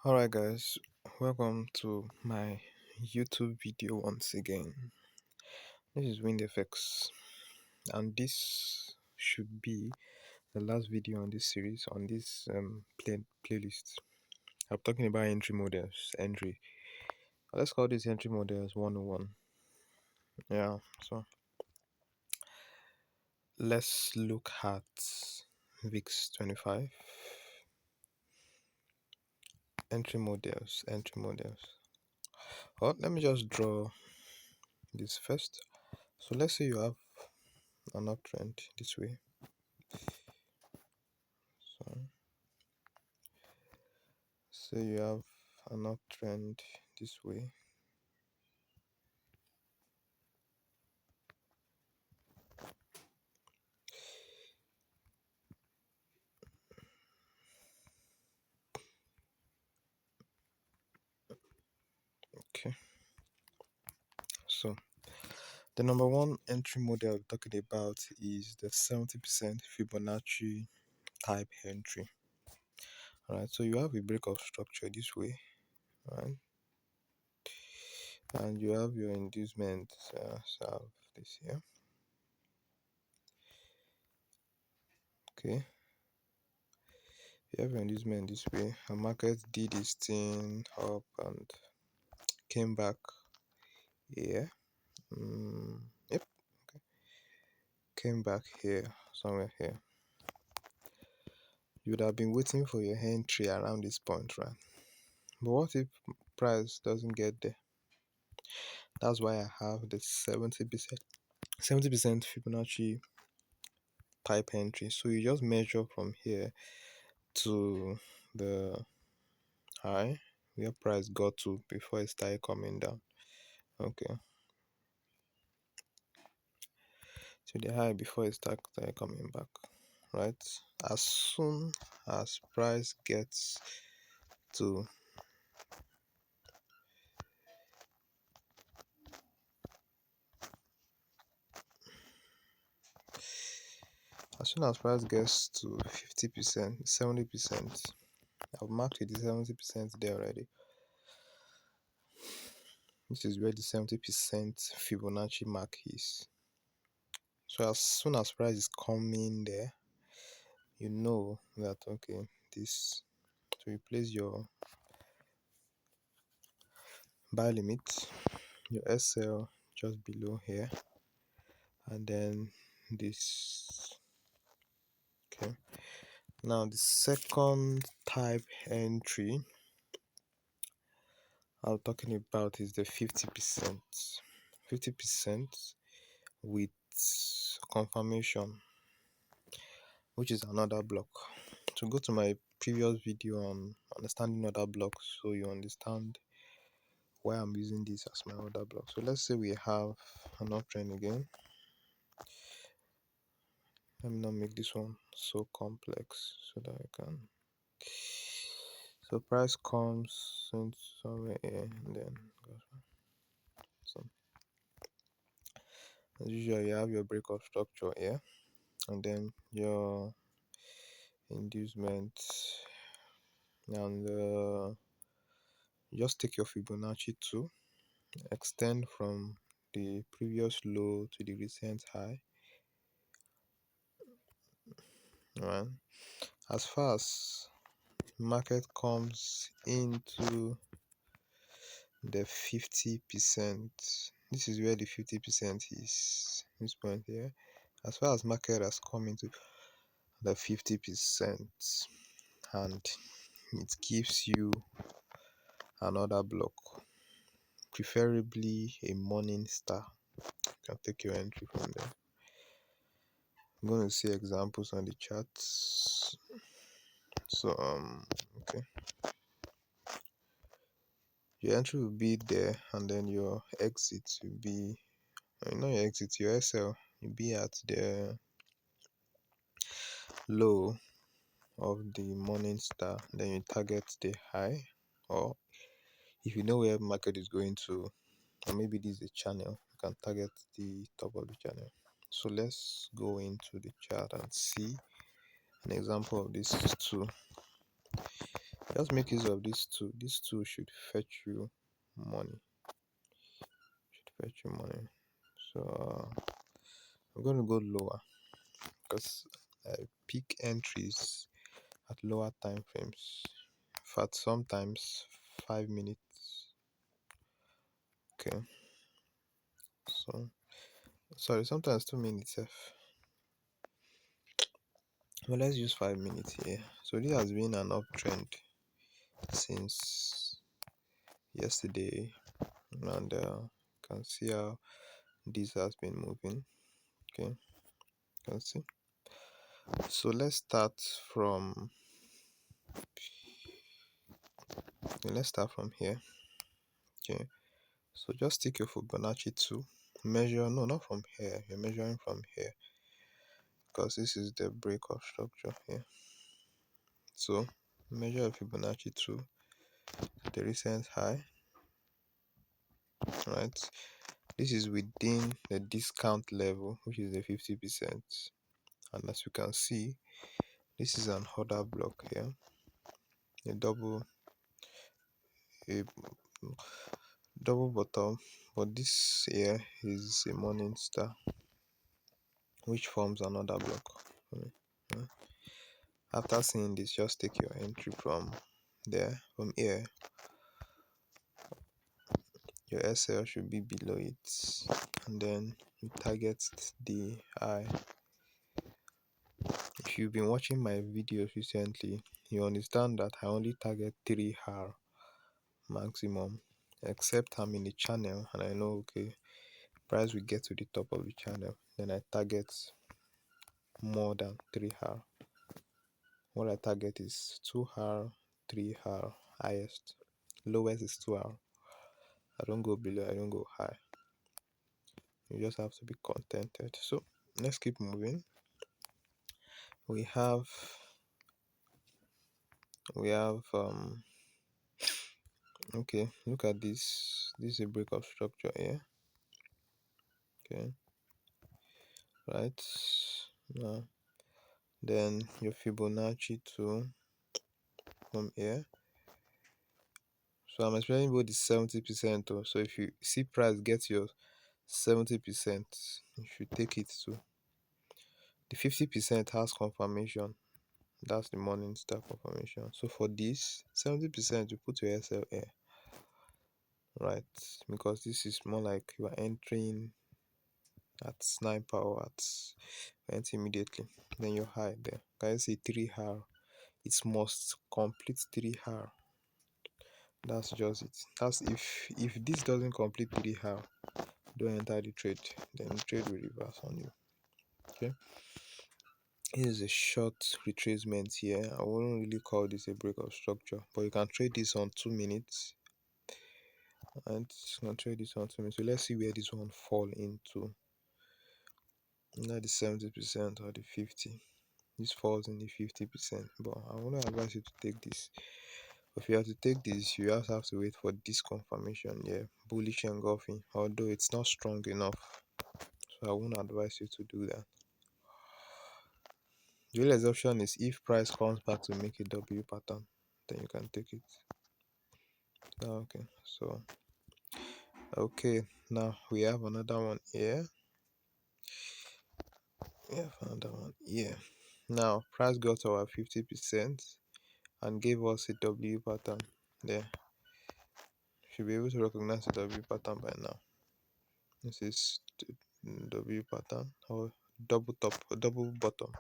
Alright, guys, welcome to my YouTube video once again. This is WindFX, and this should be the last video on this series on this playlist. I'm talking about entry models. Let's call this entry models 101. Yeah, so let's look at VIX 25 entry models. Well, let me just draw this first. So let's say you have an uptrend this way. So say you have an uptrend this way. Okay, so the number one entry model we're talking about is the 70% Fibonacci type entry. All right, so you have a break of structure this way, right? And you have your inducement, so I have this here. Okay, you have your inducement this way. The market did this thing up and came back here. Yep, came back here, somewhere here. You would have been waiting for your entry around this point, right? But what if price doesn't get there? That's why I have the 70% Fibonacci type entry. So you just measure from here to the high where price got to before it started coming down. Okay. To the high before it started coming back. Right? As soon as price gets to as soon as price gets to 50%, 70%, I've marked with the 70% there already. This is where the 70% Fibonacci mark is. So as soon as price is coming there, you know that okay, this to replace your buy limit, your SL just below here, and then this. Okay. Now the second type entry I'm talking about is the 50%. 50% with confirmation, which is another block. To go to my previous video on understanding other blocks so you understand why I'm using this as my other block. So let's say we have an uptrend again. Let me not make this one so complex so that I can. So price comes into somewhere here and then goes back. So as usual, you have your breakout structure here, and then your inducement, and just take your Fibonacci 2, extend from the previous low to the recent high. Right? As far as market comes into the 50%, this is where the 50% is, this point here. As far as market has come into the 50%, and it gives you another block, preferably a morning star, you can take your entry from there. I'm going to see examples on the charts. So okay, your entry will be there, and then your exit will be not your exit, your SL will be at the low of the morning star. Then you target the high, or if you know where market is going to, or maybe this is a channel, you can target the top of the channel. So let's go into the chart and see an example of this too. Just make use of these two. These two should fetch you money. Should fetch you money. So I'm going to go lower because I pick entries at lower time frames. In fact, sometimes 5 minutes. Okay. So sorry, sometimes 2 minutes. Well, let's use 5 minutes here. So this has been an uptrend since yesterday, and you can see how this has been moving. Okay, you can see. So from let's start from here. Okay, so just take your Fibonacci 2, measure, no, not from here, you're measuring from here because this is the break of structure here. So measure your Fibonacci 2, the recent high, right? This is within the discount level, which is the 50%. And as you can see, this is an order block here, a a double bottom, but this here is a morning star, which forms another block. Mm. After seeing this, just take your entry from there. From here, your SL should be below it, and then you target the high. If you've been watching my videos recently, you understand that I only target 3R maximum, except I'm in the channel and I know, okay, price will get to the top of the channel, then I target more than 3R. What I target is 2R, 3R, highest. Lowest is 2R. I don't go below, I don't go high. You just have to be contented. So let's keep moving. We have okay, look at this. This is a break of structure here. Okay, right now, then your Fibonacci 2 from here. So I'm expecting both the 70%. So if you see price get your 70%, you should take it too. The 50% has confirmation. That's the morning star confirmation. So for this 70%, you put your SLA, right? Because this is more like you are entering at sniper or at enter immediately. Then you're high there. Can you see 3R? It must complete 3R. That's just it. That's if this doesn't complete 3R, don't enter the trade. Then the trade will reverse on you. Okay. Here's a short retracement here. I wouldn't really call this a break of structure, but you can trade this on 2 minutes. And you can trade this on 2 minutes. So let's see where this one fall into. Not the 70% or the 50. This falls in the 50%. But I want to advise you to take this. If you have to take this, you also have to wait for this confirmation. Yeah, bullish engulfing. Although it's not strong enough, so I won't advise you to do that. The only exception is if price comes back to make a W pattern, then you can take it. Okay, so okay, now we have another one here. We have another one here. Now price got to our 50% and gave us a W pattern there. Should be able to recognize the W pattern by now. This is the W pattern or double top or double bottom.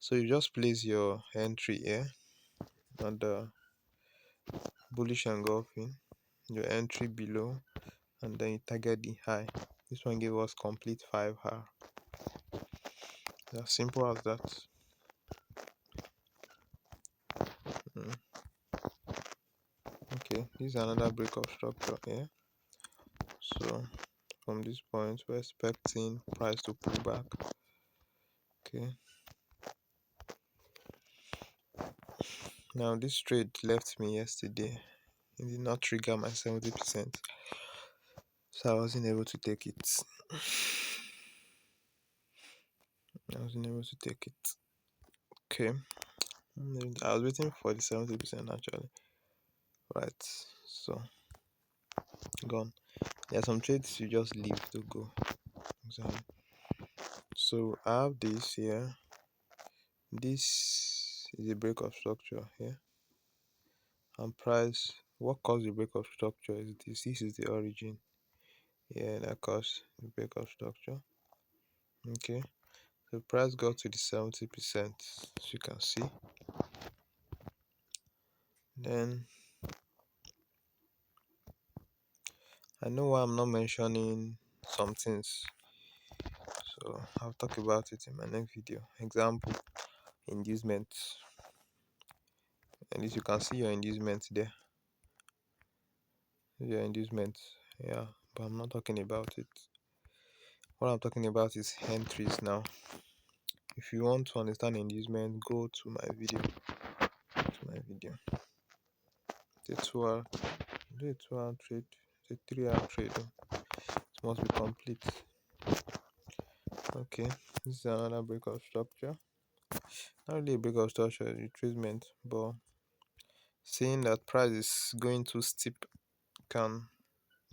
So you just place your entry here and the bullish engulfing, your entry below, and then you target the high. This one gave us complete 5R. As simple as that. Mm. Okay, this is another break of structure here. So from this point, we're expecting price to pull back. Okay. Now this trade left me yesterday. It did not trigger my 70%. So I wasn't able to take it. I wasn't able to take it. Okay. I was waiting for the 70% actually. Right, so gone. There are some trades you just leave to go. Exactly. So I have this here. This is a break of structure here. And price, what caused the break of structure is this. This is the origin. Yeah, that caused the break of structure. Okay. The price got to the 70%, as you can see. Then I know why I'm not mentioning some things, so I'll talk about it in my next video. Example, inducement. And as you can see your inducement there. Your inducement. Yeah, but I'm not talking about it. What I'm talking about is entries now. If you want to understand inducement, go to my video. It's a 2 hour trade. It's a 3 hour trade. It must be complete. Okay, this is another breakout structure. Not really a breakout structure, retracement, but seeing that price is going too steep, can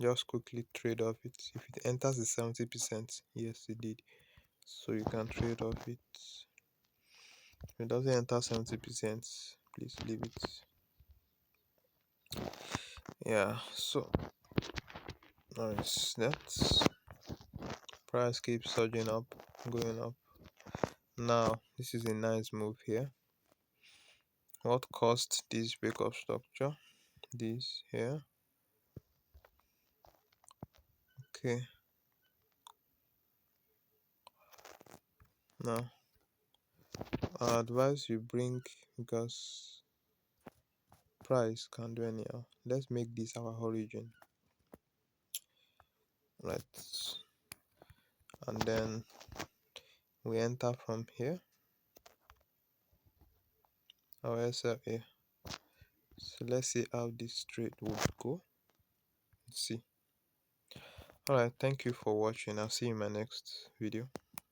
just quickly trade off it. If it enters the 70%, yes, it did. So you can trade off it. If it doesn't enter 70%, please leave it. Yeah, so nice. That's price keeps surging up, going up. Now, this is a nice move here. What caused this breakup structure? This here. Okay. Now, I advise you bring, because price can do anyhow. Let's make this our origin. Right. And then we enter from here. Our SLA. So let's see how this trade would go. Let's see. Alright, thank you for watching. I'll see you in my next video.